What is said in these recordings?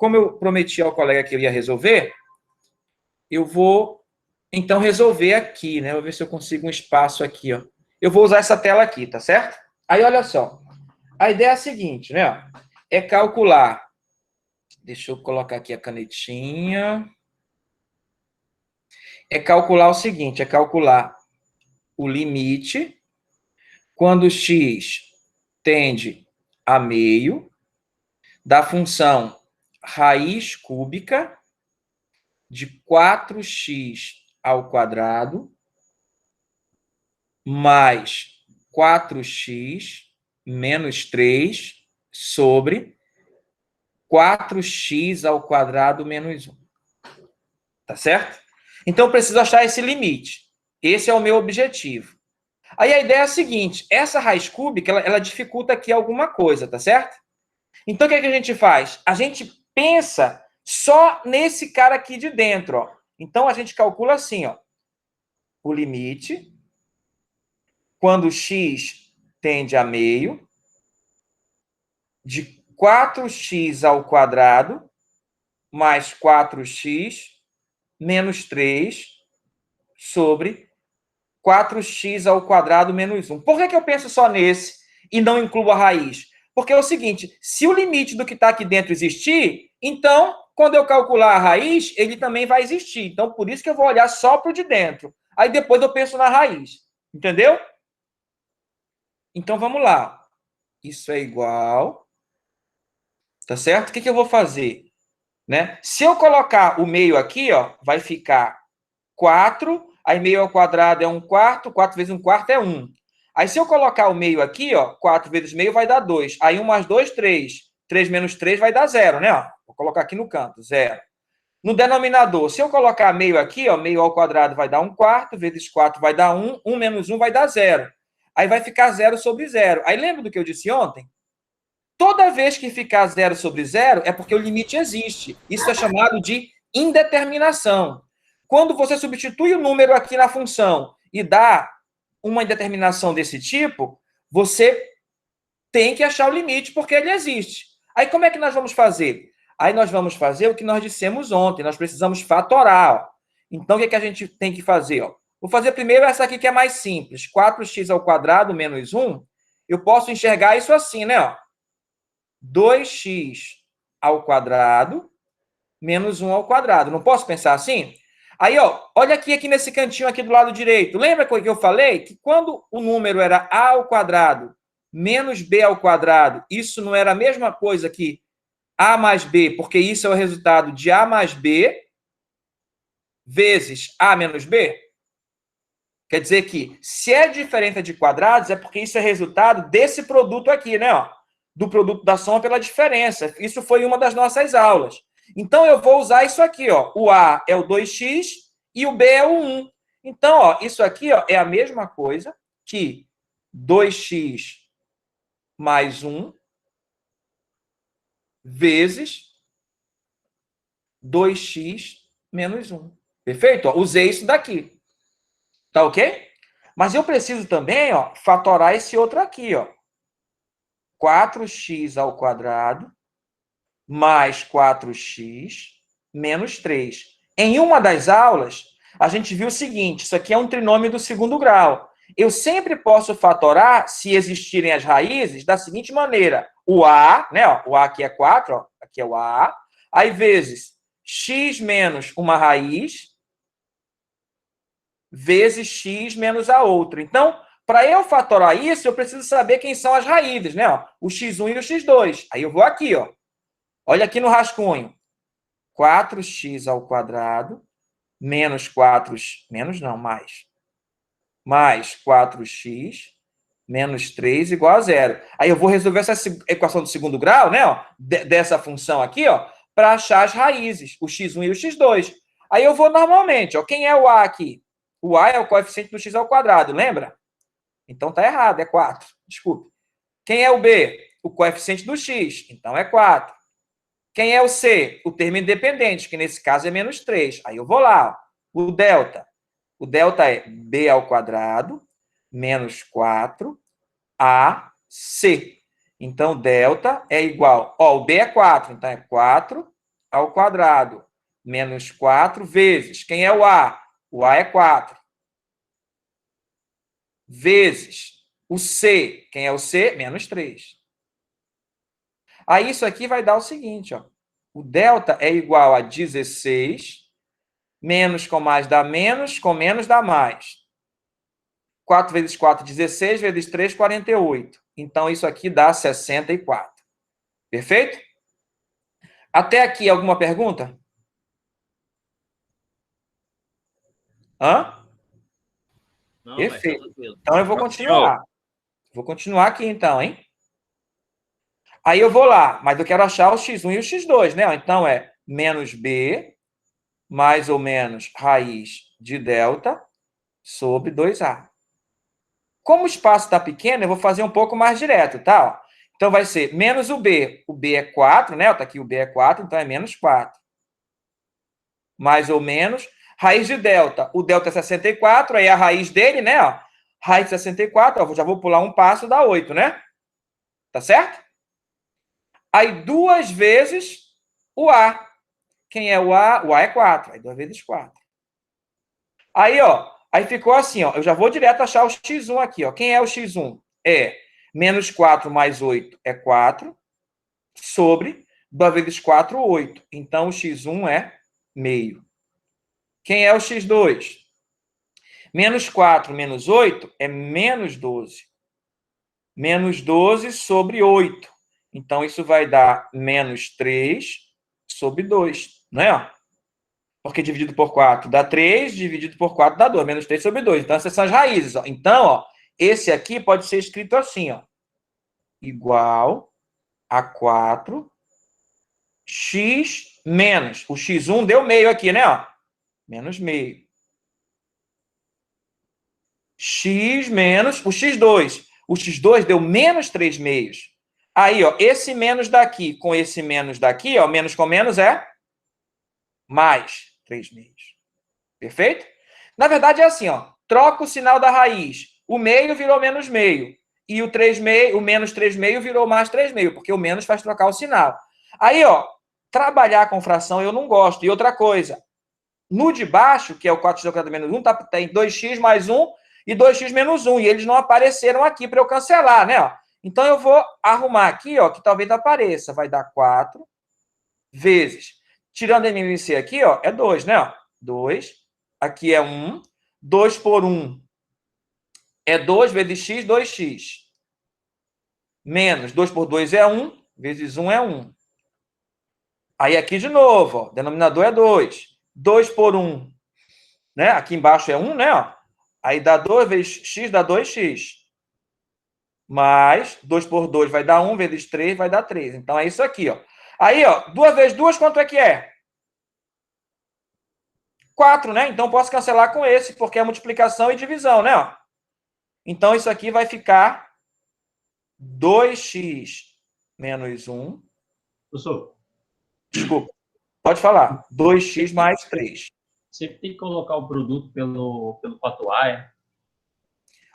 como eu prometi ao colega que eu ia resolver, eu vou, então, resolver aqui, né? Vou ver se eu consigo um espaço aqui, ó. Eu vou usar essa tela aqui, tá certo? Aí, olha só. A ideia é a seguinte, né? É calcular. Deixa eu colocar aqui a canetinha. É calcular o seguinte, é calcular o limite quando x tende a meio da função raiz cúbica de 4x ao quadrado mais 4x menos 3 sobre 4x ao quadrado menos 1. Tá certo? Então, eu preciso achar esse limite. Esse é o meu objetivo. Aí a ideia é a seguinte, essa raiz cúbica, ela dificulta aqui alguma coisa, tá certo? Então, o que é que a gente faz? A gente pensa só nesse cara aqui de dentro, ó. Então, a gente calcula assim, ó. O limite, quando x tende a meio, de 4x ao quadrado mais 4x menos 3 sobre 4x ao quadrado menos 1. Por que eu penso só nesse e não incluo a raiz? Porque é o seguinte, se o limite do que está aqui dentro existir, então, quando eu calcular a raiz, ele também vai existir. Então, por isso que eu vou olhar só para o de dentro. Aí depois eu penso na raiz. Entendeu? Então, vamos lá. Isso é igual. Tá certo? O que eu vou fazer? Né? Se eu colocar o meio aqui, ó, vai ficar 4, aí meio ao quadrado é 1/4, 4 vezes 1/4 é 1. Aí se eu colocar o meio aqui, ó, 4 vezes meio vai dar 2. Aí 1 mais 2, 3. 3 menos 3 vai dar 0, né? Ó, vou colocar aqui no canto, 0. No denominador, se eu colocar meio aqui, ó, meio ao quadrado vai dar 1/4, vezes 4 vai dar 1, 1 menos 1 vai dar 0. Aí vai ficar 0 sobre 0. Aí lembra do que eu disse ontem? Toda vez que ficar 0 sobre 0 é porque o limite existe. Isso é chamado de indeterminação. Quando você substitui o número aqui na função e dá uma indeterminação desse tipo, você tem que achar o limite porque ele existe. Aí como é que nós vamos fazer? Aí nós vamos fazer o que nós dissemos ontem, nós precisamos fatorar. Ó. Então, o que a gente tem que fazer? Ó? Vou fazer primeiro essa aqui que é mais simples. 4x ao quadrado menos 1. Eu posso enxergar isso assim, né? Ó. 2x ao quadrado menos 1 ao quadrado. Não posso pensar assim? Aí, ó, olha aqui nesse cantinho aqui do lado direito. Lembra que eu falei que quando o número era a ao quadrado menos b ao quadrado, isso não era a mesma coisa que a mais b, porque isso é o resultado de a mais b vezes a menos b? Quer dizer que se é diferença de quadrados, é porque isso é resultado desse produto aqui, né? Ó, do produto da soma pela diferença. Isso foi uma das nossas aulas. Então, eu vou usar isso aqui, ó. O A é o 2x e o B é o 1. Então, ó, isso aqui ó, é a mesma coisa que 2x mais 1 vezes 2x menos 1. Perfeito? Ó, usei isso daqui. Tá ok? Mas eu preciso também ó, fatorar esse outro aqui. Ó. 4x ao quadrado mais 4x menos 3. Em uma das aulas, a gente viu o seguinte, isso aqui é um trinômio do segundo grau. Eu sempre posso fatorar, se existirem as raízes, da seguinte maneira. O A, né, ó, o A aqui é 4, ó, aqui é o A, aí vezes x menos uma raiz, vezes x menos a outra. Então, para eu fatorar isso, eu preciso saber quem são as raízes, né? Ó, o x1 e o x2. Aí eu vou aqui, ó. Olha aqui no rascunho. 4x ao quadrado menos 4, menos não, mais 4x menos 3 igual a 0. Aí eu vou resolver essa equação do segundo grau, né, ó, dessa função aqui, ó, para achar as raízes, o x1 e o x2. Aí eu vou normalmente, ó, quem é o a aqui? O a é o coeficiente do x ao quadrado, lembra? Então tá errado, é 4. Desculpe. Quem é o b? O coeficiente do x, então é 4. Quem é o C? O termo independente, que nesse caso é menos 3. Aí eu vou lá. Ó. O delta. O delta é b ao quadrado menos 4 AC. Então, delta é igual... Ó, o b é 4, então é 4 ao quadrado menos 4 vezes. Quem é o A? O A é 4. Vezes o C. Quem é o C? Menos 3. Aí isso aqui vai dar o seguinte, ó. O delta é igual a 16, menos com mais dá menos, com menos dá mais. 4 vezes 4, 16, vezes 3, 48. Então, isso aqui dá 64. Perfeito? Até aqui, alguma pergunta? Hã? Não, Perfeito. tranquilo. Então, eu vou continuar. Vou continuar aqui, então, hein? Aí eu vou lá, mas eu quero achar o x1 e o x2, né? Então, é menos b, mais ou menos raiz de delta, sobre 2a. Como o espaço está pequeno, eu vou fazer um pouco mais direto, tá? Então, vai ser menos o b. O b é 4, né? Está aqui o b é 4, então é menos 4. Mais ou menos. Raiz de delta. O delta é 64, aí a raiz dele, né? Ó, raiz de 64, ó, já vou pular um passo, dá 8, né? Tá certo? Aí, 2 vezes o A. Quem é o A? O A é 4. Aí, 2 vezes 4. Aí, ó, aí ficou assim, ó. Eu já vou direto achar o x1 aqui, ó. Quem é o x1? É menos 4 mais 8 é 4, sobre 2 vezes 4, 8. Então, o x1 é meio. Quem é o x2? Menos 4 menos 8 é menos 12. Menos 12 sobre 8. Então, isso vai dar menos 3 sobre 2, não é? Porque dividido por 4 dá 3, dividido por 4 dá 2, menos 3 sobre 2. Então, essas são as raízes. Ó. Então, ó, esse aqui pode ser escrito assim, ó, igual a 4 x menos. O x1 deu meio aqui, né? Ó, menos meio. X menos o x2. O x2 deu menos 3 meios. Aí, ó, esse menos daqui com esse menos daqui, ó, menos com menos é mais 3 meios. Perfeito? Na verdade, é assim, ó, troca o sinal da raiz. O meio virou menos meio. E o 3 meio, o menos 3 meio virou mais 3 meio, porque o menos faz trocar o sinal. Aí, ó, trabalhar com fração eu não gosto. E outra coisa, no de baixo, que é o 4x ao quadrado menos 1, tem 2x mais 1 e 2x menos 1. E eles não apareceram aqui para eu cancelar, né? Ó. Então, eu vou arrumar aqui, ó, que talvez apareça. Vai dar 4 vezes. Tirando MMC aqui, ó, é 2, né? Ó. 2. Aqui é 1. 2 por 1 é 2 vezes x, 2x. Menos 2 por 2 é 1, vezes 1 é 1. Aí aqui de novo, ó, denominador é 2. 2 por 1, né? Aqui embaixo é 1, né? Ó. Aí dá 2 vezes x dá 2x. Mais 2 por 2 vai dar 1, vezes 3 vai dar 3. Então é isso aqui, ó. Aí, ó, 2 vezes 2 quanto é que é? 4, né? Então posso cancelar com esse, porque é multiplicação e divisão, né? Ó. Então isso aqui vai ficar 2x menos 1. Professor, Desculpa, pode falar. 2x mais 3. sempre tem que colocar o produto pelo fator A, é?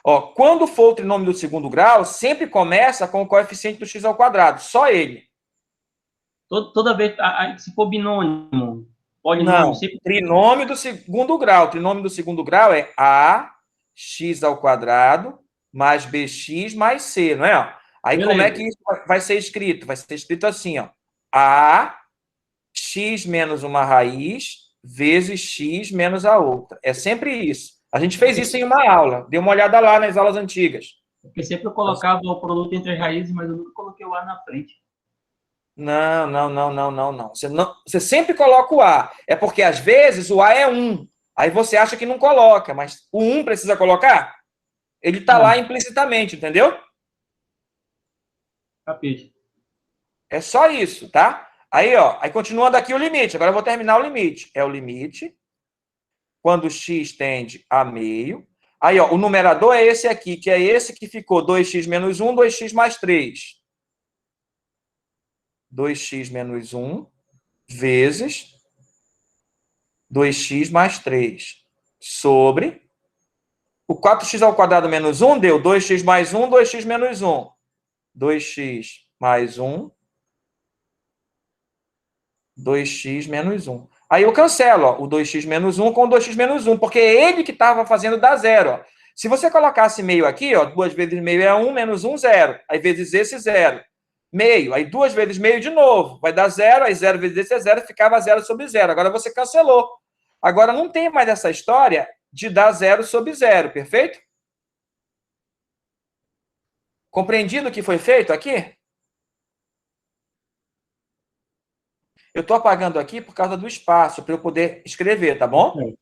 Ó, quando for o trinômio do segundo grau, sempre começa com o coeficiente do x ao quadrado, só ele. Toda vez, se for binômio, polinômio, Não, sempre... trinômio do segundo grau. Trinômio do segundo grau é ax ao quadrado mais bx mais c, não é? Aí Beleza. como é que isso vai ser escrito? Vai ser escrito assim, ó. Ax menos uma raiz vezes x menos a outra. É sempre isso. A gente fez isso em uma aula. Dê uma olhada lá nas aulas antigas. Porque sempre eu colocava o produto entre as raízes, mas eu nunca coloquei o A na frente. Não, não, não, não, não, não. Você sempre coloca o A. É porque, às vezes, o A é 1. Aí você acha que não coloca, mas o 1 precisa colocar? Ele está lá implicitamente, entendeu? Capite. É só isso, tá? Aí, ó, aí continuando aqui o limite. Agora eu vou terminar o limite. É o limite quando x tende a meio. Aí, ó, o numerador é esse aqui, que é esse que ficou 2x menos 1, 2x mais 3. 2x menos 1 vezes 2x mais 3 sobre o 4x ao quadrado menos 1 deu 2x mais 1, 2x menos 1. 2x mais 1 2x menos 1. Aí eu cancelo, ó, o 2x menos 1 com o 2x menos 1, porque é ele que estava fazendo dar zero. Ó. Se você colocasse meio aqui, ó, 2 vezes meio é 1, menos 1, 0. Aí vezes esse, 0. Meio, aí 2 vezes meio de novo. Vai dar 0, aí 0 vezes esse é 0, ficava 0 sobre 0. Agora você cancelou. Agora não tem mais essa história de dar 0 sobre 0, perfeito? Compreendido o que foi feito aqui? Eu estou apagando aqui por causa do espaço, para eu poder escrever, tá bom?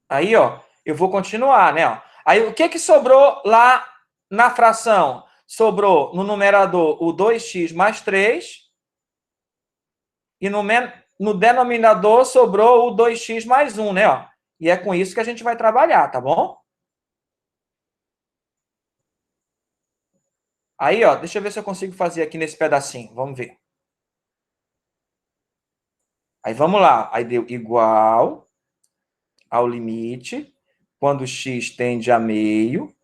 Aí, ó, eu vou continuar, né? Ó. Aí, o que sobrou lá na fração? Sobrou no numerador o 2x mais 3 e no denominador sobrou o 2x mais 1, né? Ó. E é com isso que a gente vai trabalhar, tá bom? Aí, ó, deixa eu ver se eu consigo fazer aqui nesse pedacinho. Vamos ver. Aí, vamos lá. Aí deu igual ao limite, quando x tende a meio,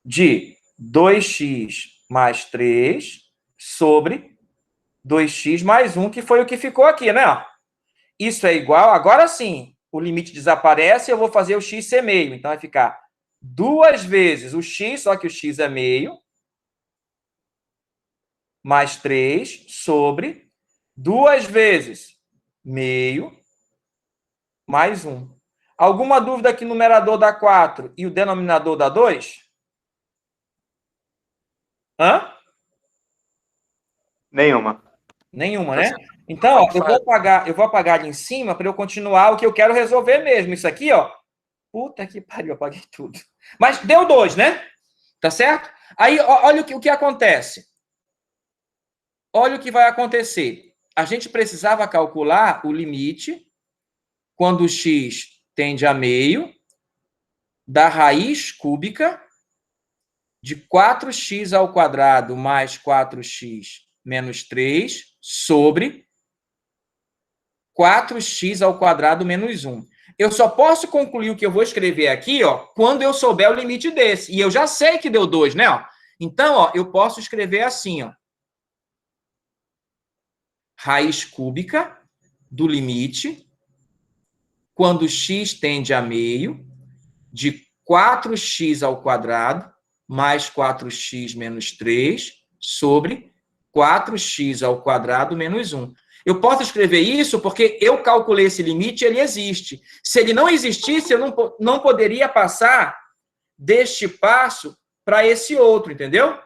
de 2x mais 3 sobre 2x mais 1, que foi o que ficou aqui, né? Isso é igual, agora sim, o limite desaparece e eu vou fazer o x ser meio. Então, vai ficar 2 vezes o x, só que o x é meio, mais 3 sobre 2 vezes meio mais 1. Alguma dúvida que o numerador dá 4 e o denominador dá 2? Hã? Nenhuma. Nenhuma, né? Então, ó, eu vou apagar ali em cima para eu continuar o que eu quero resolver mesmo. Isso aqui, ó. Puta que pariu, eu apaguei tudo. Mas deu 2, né? Tá certo? Aí, ó, olha o que acontece. Olha o que vai acontecer. A gente precisava calcular o limite quando o x tende a meio da raiz cúbica de 4x ao quadrado mais 4x menos 3 sobre 4x ao quadrado menos 1. Eu só posso concluir o que eu vou escrever aqui, ó, quando eu souber o limite desse. E eu já sei que deu 2, né? Ó. Então, ó, eu posso escrever assim, ó. Raiz cúbica do limite, quando x tende a meio, de 4x ao quadrado mais 4x menos 3 sobre 4x ao quadrado menos 1. Eu posso escrever isso porque eu calculei esse limite, ele existe. Se ele não existisse, eu não poderia passar deste passo para esse outro, entendeu?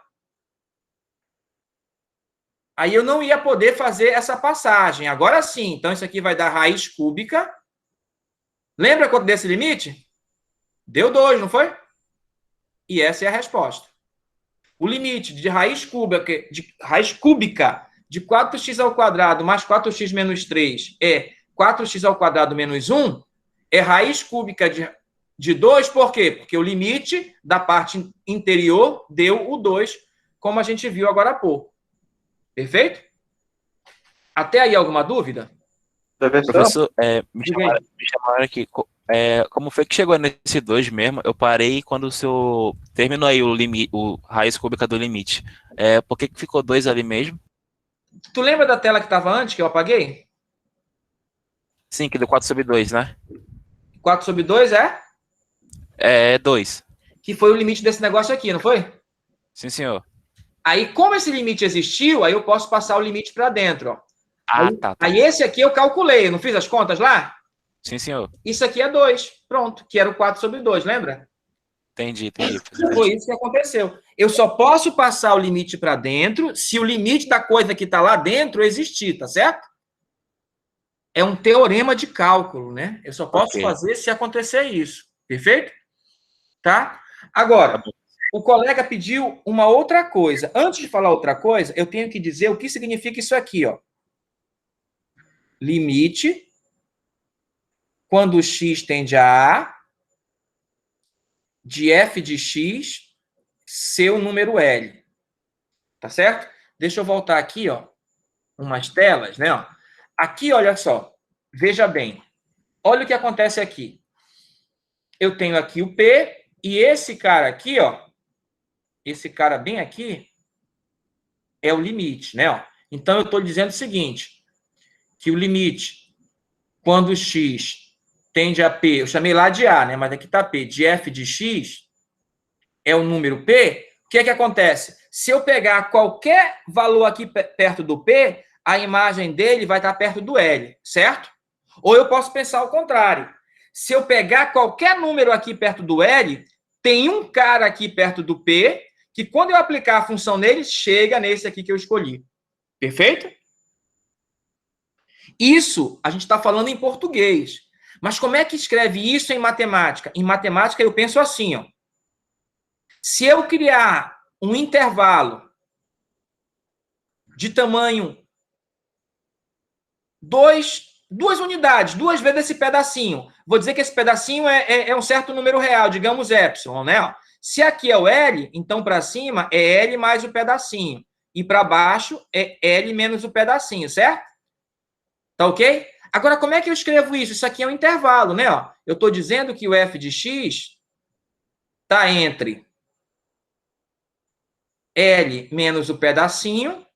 Aí eu não ia poder fazer essa passagem. Agora sim, então isso aqui vai dar raiz cúbica. Lembra quanto desse limite? Deu 2, não foi? E essa é a resposta. O limite de raiz cúbica de 4x ao quadrado mais 4x menos 3 é 4x ao quadrado menos 1, é raiz cúbica de 2, por quê? Porque o limite da parte interior deu o 2, como a gente viu agora há pouco. Perfeito? Até aí alguma dúvida? Professor, me chamaram aqui. Como foi que chegou nesse 2 mesmo? Eu parei quando o senhor terminou aí o limite, o raiz cúbica do limite. Por que ficou 2 ali mesmo? Tu lembra da tela que estava antes, que eu apaguei? Sim, que deu 4 sobre 2, né? 4 sobre 2 é? É 2. Que foi o limite desse negócio aqui, não foi? Sim, senhor. Aí, como esse limite existiu, aí eu posso passar o limite para dentro, ó. Ah, tá. Aí esse aqui eu calculei, eu não fiz as contas lá? Sim, senhor. Isso aqui é 2, pronto, que era o 4 sobre 2, lembra? Entendi. Foi isso que aconteceu. Eu só posso passar o limite para dentro se o limite da coisa que está lá dentro existir, tá certo? É um teorema de cálculo, né? Eu só posso fazer se acontecer isso. Perfeito? Tá? Agora, o colega pediu uma outra coisa. Antes de falar outra coisa, eu tenho que dizer o que significa isso aqui, ó. Limite quando o x tende a A de f de x, seu número L. Tá certo? Deixa eu voltar aqui, ó, umas telas, né? Ó. Aqui, olha só, veja bem. Olha o que acontece aqui. Eu tenho aqui o P, E esse cara aqui, ó, esse cara bem aqui, é o limite, né? Ó. Então, eu estou dizendo o seguinte, que o limite, quando x tende a p, eu chamei lá de a, né? Mas aqui está p, de f de x, é o número p, o que é que acontece? Se eu pegar qualquer valor aqui perto do p, a imagem dele vai estar perto do L, certo? Ou eu posso pensar o contrário. Se eu pegar qualquer número aqui perto do L, tem um cara aqui perto do P, que quando eu aplicar a função nele, chega nesse aqui que eu escolhi. Perfeito? Isso a gente está falando em português. Mas como é que escreve isso em matemática? Em matemática eu penso assim, ó. Se eu criar um intervalo de tamanho 2 unidades, 2 vezes esse pedacinho. Vou dizer que esse pedacinho é um certo número real, digamos epsilon, né? Se aqui é o L, então para cima é L mais o pedacinho. E para baixo é L menos o pedacinho, certo? Tá ok? Agora, como é que eu escrevo isso? Isso aqui é um intervalo, né? Eu estou dizendo que o f de x está entre L menos o pedacinho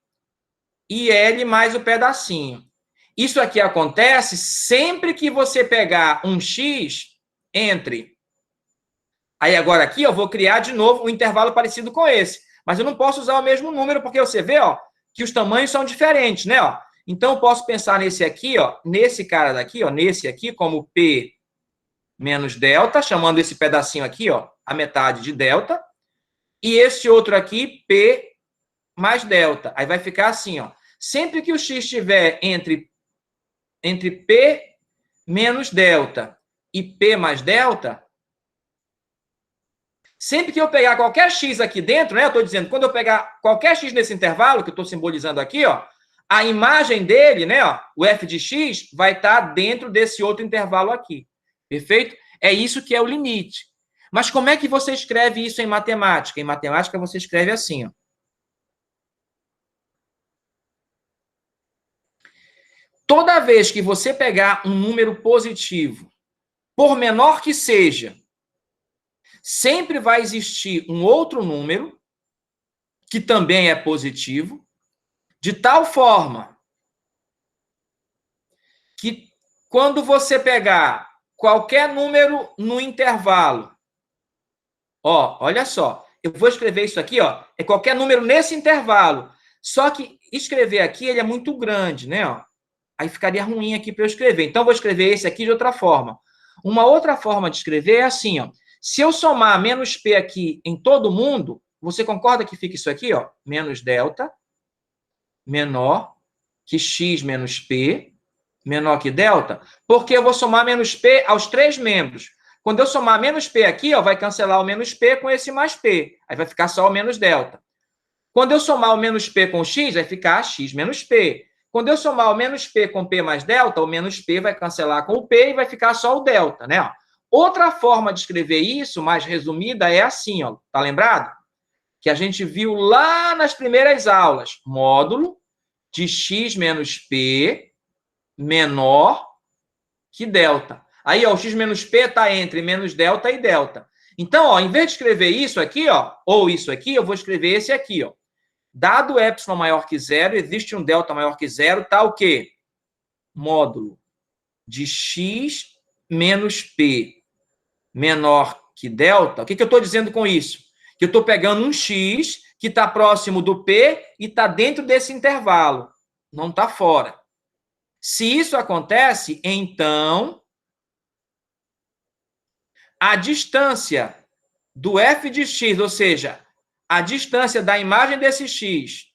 e L mais o pedacinho. Isso aqui acontece sempre que você pegar um x entre... Aí agora aqui eu vou criar de novo um intervalo parecido com esse. Mas eu não posso usar o mesmo número, porque você vê, ó, que os tamanhos são diferentes, né? Ó. Então eu posso pensar nesse aqui, ó, nesse cara daqui, ó, nesse aqui, como P menos delta, chamando esse pedacinho aqui, ó, a metade de delta. E esse outro aqui, P mais delta. Aí vai ficar assim, ó. Sempre que o x estiver entre P menos delta e P mais delta, sempre que eu pegar qualquer x aqui dentro, né? Eu estou dizendo, quando eu pegar qualquer x nesse intervalo, que eu estou simbolizando aqui, ó, a imagem dele, né? Ó, o f de x vai estar dentro desse outro intervalo aqui. Perfeito? É isso que é o limite. Mas como é que você escreve isso em matemática? Em matemática você escreve assim, ó. Toda vez que você pegar um número positivo, por menor que seja, sempre vai existir um outro número que também é positivo, de tal forma que quando você pegar qualquer número no intervalo, ó, olha só, eu vou escrever isso aqui, ó, é qualquer número nesse intervalo. Só que escrever aqui ele é muito grande, né? Ó. Aí ficaria ruim aqui para eu escrever. Então, vou escrever esse aqui de outra forma. Uma outra forma de escrever é assim, ó. Se eu somar menos P aqui em todo mundo, você concorda que fica isso aqui, ó? Menos delta, menor que x menos P, menor que delta, porque eu vou somar menos P aos 3 membros. Quando eu somar menos P aqui, ó, vai cancelar o menos P com esse mais P. Aí vai ficar só o menos delta. Quando eu somar o menos P com x, vai ficar x menos P. Quando eu somar o menos P com P mais delta, o menos P vai cancelar com o P e vai ficar só o delta, né? Outra forma de escrever isso, mais resumida, é assim, ó. Tá lembrado? Que a gente viu lá nas primeiras aulas. Módulo de x menos P menor que delta. Aí, ó, o x menos P está entre menos delta e delta. Então, ó, em vez de escrever isso aqui, ó, ou isso aqui, eu vou escrever esse aqui, ó. Dado epsilon maior que zero, existe um delta maior que zero, tá o quê? Módulo de x menos P menor que delta. O que eu estou dizendo com isso? Que eu estou pegando um x que está próximo do P e está dentro desse intervalo. Não está fora. Se isso acontece, então a distância do f de x, ou seja, a distância da imagem desse x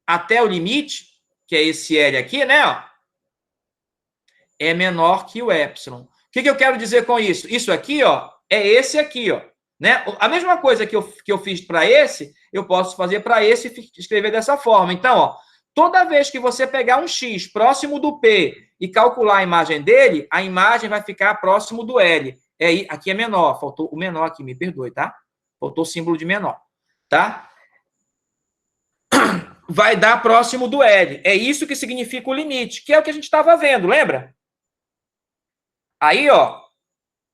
até o limite, que é esse L aqui, né? Ó, é menor que o epsilon. O que eu quero dizer com isso? Isso aqui, ó, é esse aqui, ó. Né? A mesma coisa que eu fiz para esse, eu posso fazer para esse e escrever dessa forma. Então, ó, toda vez que você pegar um x próximo do P e calcular a imagem dele, a imagem vai ficar próximo do L. Aqui é menor, faltou o menor aqui, me perdoe, tá? Faltou o símbolo de menor, tá? Vai dar próximo do L. É isso que significa o limite, que é o que a gente estava vendo, lembra? Aí, ó,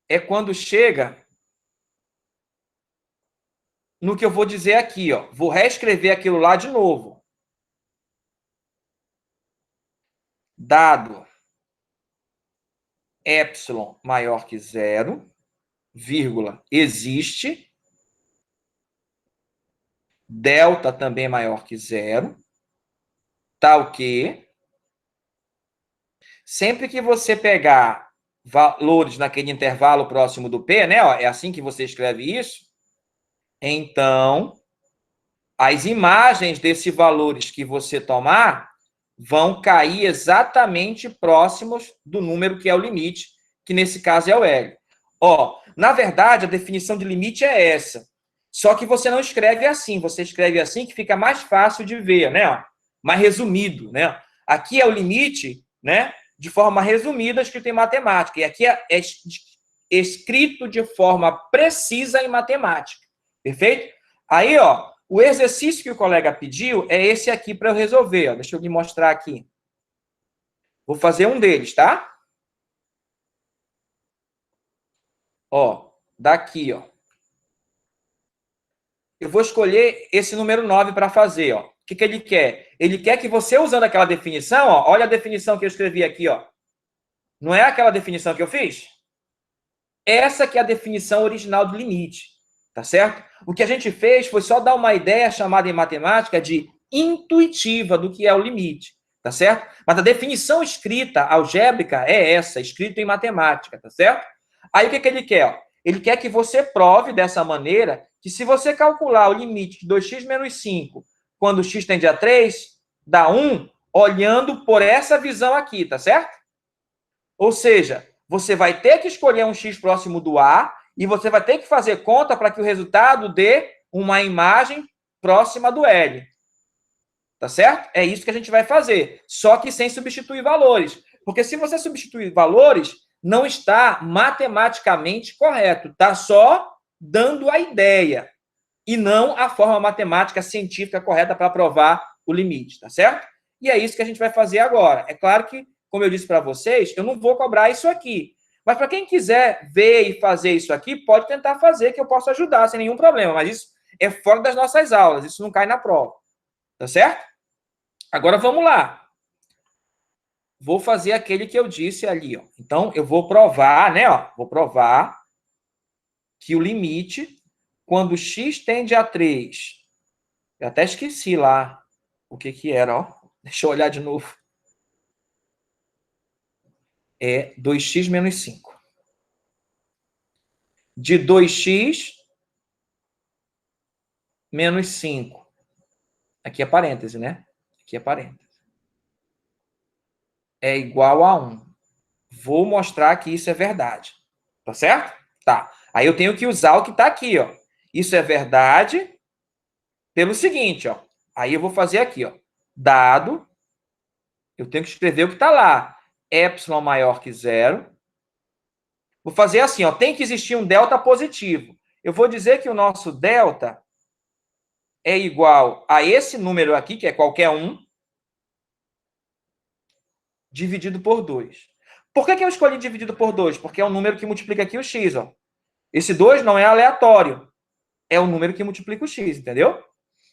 é quando chega no que eu vou dizer aqui, ó. Vou reescrever aquilo lá de novo. Dado epsilon maior que zero, vírgula, existe, delta também maior que zero, tal que, sempre que você pegar valores naquele intervalo próximo do P, né? Ó, é assim que você escreve isso. Então, as imagens desses valores que você tomar vão cair exatamente próximos do número que é o limite, que nesse caso é o L. Ó, na verdade, a definição de limite é essa. Só que você não escreve assim, você escreve assim que fica mais fácil de ver, né? Mais resumido, né? Aqui é o limite, né? De forma resumida, escrito em matemática. E aqui é escrito de forma precisa em matemática. Perfeito? Aí, ó, o exercício que o colega pediu é esse aqui para eu resolver. Ó. Deixa eu lhe mostrar aqui. Vou fazer um deles, tá? Ó, daqui, ó. Eu vou escolher esse número 9 para fazer, ó. O que, que ele quer? Ele quer que você, usando aquela definição, ó, olha a definição que eu escrevi aqui, ó. Não é aquela definição que eu fiz? Essa que é a definição original do limite, tá certo? O que a gente fez foi só dar uma ideia chamada em matemática de intuitiva do que é o limite, tá certo? Mas a definição escrita algébrica é essa, escrita em matemática, tá certo? Aí o que, que ele quer? Ó? Ele quer que você prove dessa maneira que se você calcular o limite de 2x menos 5, quando x tende a 3, dá 1, olhando por essa visão aqui, tá certo? Ou seja, você vai ter que escolher um x próximo do A e você vai ter que fazer conta para que o resultado dê uma imagem próxima do L. Tá certo? É isso que a gente vai fazer, só que sem substituir valores. Porque se você substituir valores, não está matematicamente correto, está só dando a ideia e não a forma matemática científica correta para provar o limite, tá certo? E é isso que a gente vai fazer agora. É claro que, como eu disse para vocês, eu não vou cobrar isso aqui. Mas para quem quiser ver e fazer isso aqui, pode tentar fazer, que eu posso ajudar sem nenhum problema. Mas isso é fora das nossas aulas, isso não cai na prova. Tá certo? Agora vamos lá. Vou fazer aquele que eu disse ali, ó. Então, eu vou provar, né, ó, vou provar que o limite, quando x tende a 3, eu até esqueci lá o que que era, ó. Deixa eu olhar de novo. É 2x menos 5. De 2x menos 5. Aqui é parêntese, né? Aqui é parêntese. É igual a 1. Vou mostrar que isso é verdade. Tá certo? Tá. Aí eu tenho que usar o que está aqui, ó. Isso é verdade pelo seguinte, ó. Aí eu vou fazer aqui, ó. Dado, eu tenho que escrever o que está lá. Epsilon maior que zero. Vou fazer assim, ó. Tem que existir um delta positivo. Eu vou dizer que o nosso delta é igual a esse número aqui, que é qualquer um, dividido por 2. Por que eu escolhi dividido por 2? Porque é um número que multiplica aqui o x, ó. Esse 2 não é aleatório. É o número que multiplica o x, entendeu?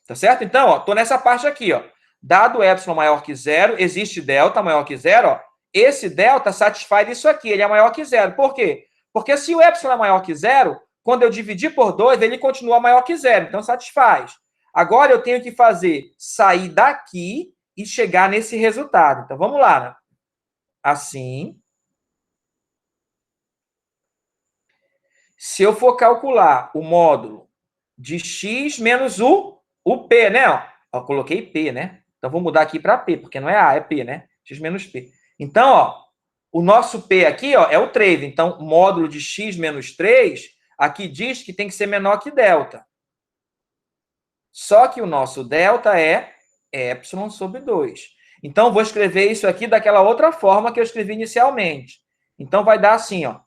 Tá certo? Então, ó, tô nessa parte aqui, ó. Dado epsilon maior que zero, existe delta maior que zero, ó. Esse delta satisfaz isso aqui, ele é maior que zero. Por quê? Porque se o epsilon é maior que zero, quando eu dividir por 2, ele continua maior que zero, então satisfaz. Agora eu tenho que fazer sair daqui e chegar nesse resultado. Então, vamos lá, né? Assim. Se eu for calcular o módulo de x menos o P, né? Ó, eu coloquei P, né? Então, vou mudar aqui para P, porque não é A, é P, né? X menos P. Então, ó, o nosso P aqui, ó, é o 3. Então, módulo de x menos 3, aqui diz que tem que ser menor que delta. Só que o nosso delta é epsilon sobre 2. Então, vou escrever isso aqui daquela outra forma que eu escrevi inicialmente. Então, vai dar assim, ó.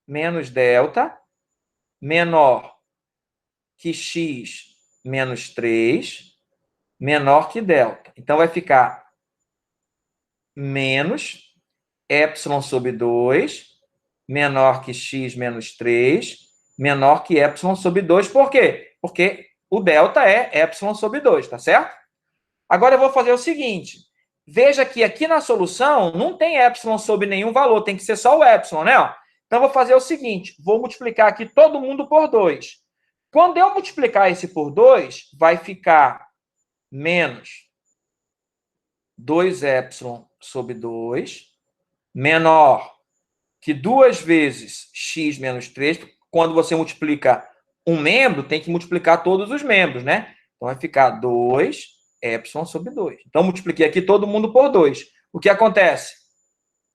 Menos delta menor que x menos 3 menor que delta. Então, vai ficar menos epsilon sobre 2 menor que x menos 3 menor que epsilon sobre 2. Por quê? Porque o delta é epsilon sobre 2, tá certo? Agora eu vou fazer o seguinte. Veja que aqui na solução não tem epsilon sobre nenhum valor, tem que ser só o epsilon, né? Então, eu vou fazer o seguinte, vou multiplicar aqui todo mundo por 2. Quando eu multiplicar esse por 2, vai ficar menos 2 epsilon sobre 2, menor que 2 vezes x menos 3. Quando você multiplica um membro, tem que multiplicar todos os membros, né? Então, vai ficar 2 epsilon sobre 2. Então, multipliquei aqui todo mundo por 2. O que acontece?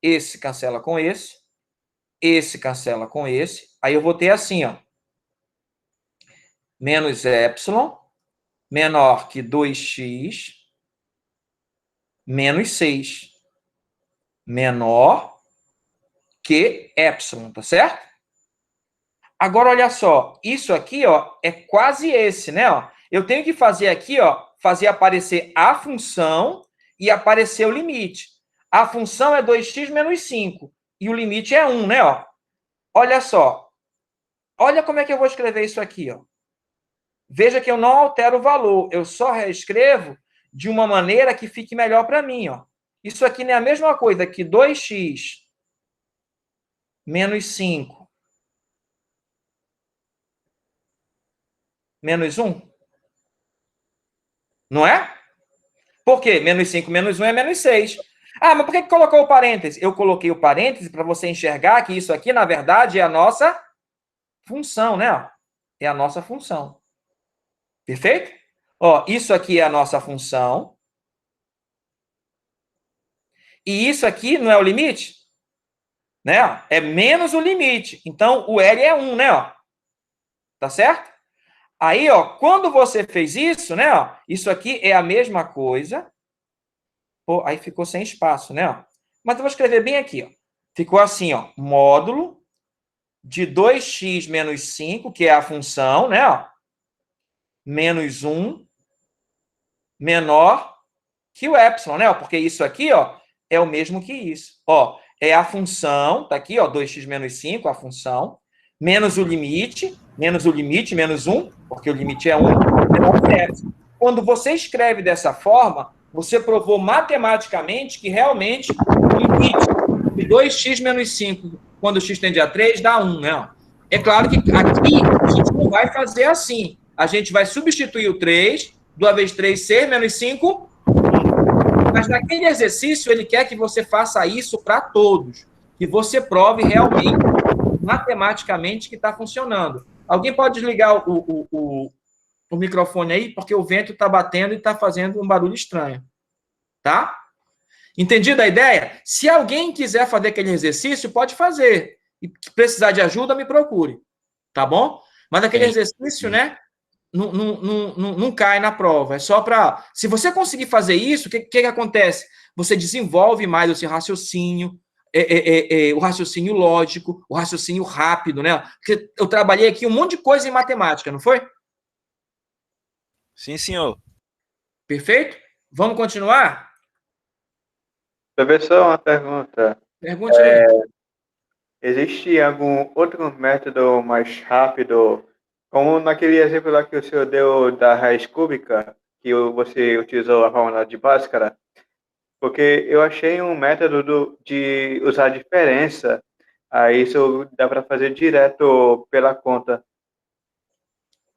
Esse cancela com esse cancela com esse. Aí eu vou ter assim, ó. Menos epsilon menor que 2x menos 6. Menor que epsilon, tá certo? Agora, olha só. Isso aqui, ó, é quase esse, né? Ó. Eu tenho que fazer aqui, ó, fazer aparecer a função e aparecer o limite. A função é 2x menos 5. E o limite é 1, né? Ó. Olha só. Olha como é que eu vou escrever isso aqui, ó. Veja que eu não altero o valor. Eu só reescrevo de uma maneira que fique melhor para mim, ó. Isso aqui não é a mesma coisa que 2x menos 5 menos 1. Não é? Por quê? Menos 5 menos 1 é menos 6. Ah, mas por que colocou o parêntese? Eu coloquei o parêntese para você enxergar que isso aqui, na verdade, é a nossa função, né? É a nossa função. Perfeito? Ó, isso aqui é a nossa função. E isso aqui não é o limite? Né? É menos o limite. Então, o L é 1, né? Tá certo? Aí, ó, quando você fez isso, né? Ó, isso aqui é a mesma coisa. Pô, aí ficou sem espaço, né? Ó. Mas eu vou escrever bem aqui, ó. Ficou assim, ó, módulo de 2x menos 5, que é a função, né? Ó, menos 1 menor que o epsilon, né? Ó, porque isso aqui, ó, é o mesmo que isso. Ó, é a função, tá aqui, ó, 2x menos 5, a função, menos o limite, menos 1, porque o limite é 1, menor que epsilon. Quando você escreve dessa forma, você provou matematicamente que realmente o limite de 2x menos 5, quando x tende a 3, dá 1, né? É claro que aqui a gente não vai fazer assim. A gente vai substituir o 3, 2 vezes 3, 6, menos 5, 1. Mas naquele exercício, ele quer que você faça isso para todos. Que você prove realmente, matematicamente, que está funcionando. Alguém pode desligar o microfone aí, porque o vento está batendo e está fazendo um barulho estranho. Tá? Entendido a ideia? Se alguém quiser fazer aquele exercício, pode fazer. E precisar de ajuda, me procure. Tá bom? Mas aquele exercício, né? Não cai na prova. É só para... Se você conseguir fazer isso, o que acontece? Você desenvolve mais o seu raciocínio, o raciocínio lógico, o raciocínio rápido, né? Porque eu trabalhei aqui um monte de coisa em matemática, não foi? Sim, senhor. Perfeito? Vamos continuar? Professor, uma pergunta. Pergunte aí. Existe algum outro método mais rápido, como naquele exemplo lá que o senhor deu da raiz cúbica, que você utilizou a fórmula de Bhaskara? Porque eu achei um método de usar a diferença, aí isso dá para fazer direto pela conta.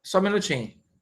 Só um minutinho.